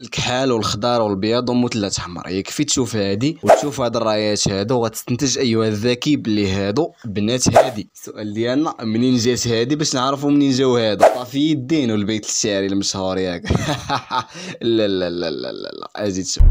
الكحال والخضار والبياض ومثلث احمر. يكفي تشوف هادي وتشوف هاد الرايات هادو وغتستنتج ايها الذكي بلي هادو بنات هادي. السؤال ديالنا منين جات هادي باش نعرفوا منين جاو هادو. طافي الدين والبيت الشعري المشهور ياك. لا لا لا لا لا اجي تشوف.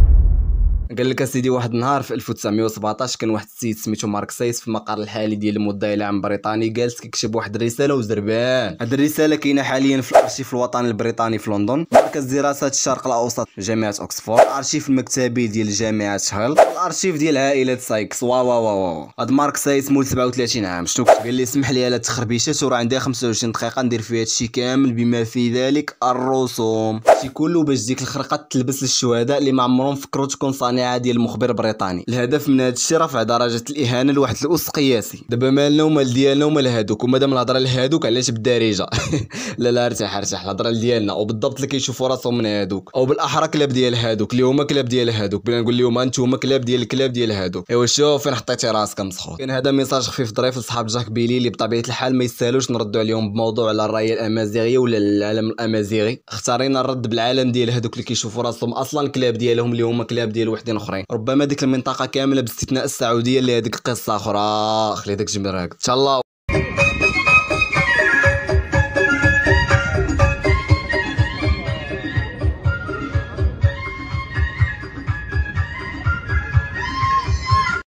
قال لك اسيدي واحد النهار في 1917 كان واحد السيد سميتو مارك سايس في المقر الحالي ديال المدعي العام البريطاني جالس كيكتب واحد الرساله وزربان. هاد الرساله كاينه حاليا في الارشيف الوطني البريطاني في لندن، مركز دراسات الشرق الاوسط جامعه اوكسفورد، الارشيف المكتبي ديال جامعه هيل، الارشيف ديال عائله سايكس. واو واو واو. هاد مارك سايس مول 37 عام. شنو قال لي اسمح لي على التخربيشات وراه عندي 25 دقيقه ندير فيها هادشي كامل بما في ذلك الرسوم. هادشي كله باش ديك الخرقه تلبس للشهداء اللي ما عمرهم فكروا تكون صانعه ديال المخبر بريطاني. الهدف من هذا الشيء رفع درجه الاهانه لواحد الاس قياسي. دابا مالنا ومال ديالنا ومال هادوك، ومادام الهضره لهادوك علاش بالدارجه؟ لا لا ارتاح ارتاح، الهضره ديالنا وبالضبط اللي كيشوفوا راسهم من هادوك، او بالاحرى كلاب ديال هادوك اللي هما كلاب ديال هادوك. بلا نقول لهم انتوما كلاب ديال الكلاب ديال هادوك. ايوا شوف فين حطيتي راسك مسخوط. كاين هذا ميساج خفيف ظريف لصحاب جاك بيلي اللي بطبيعه الحال ما يستاهلوش نردوا عليهم بموضوع على الرايه الامازيغيه ولا العالم الامازيغي. اختارينا الرد بالعالم ديال هادوك اللي كيشوفوا راسهم اصلا كلاب ديالهم اللي هما كلاب ديال وحدين اخرين. ربما ديك المنطقه كامله باستثناء السعوديه اللي هذيك قصه اخرى. خلي داك جميل ان شاء الله.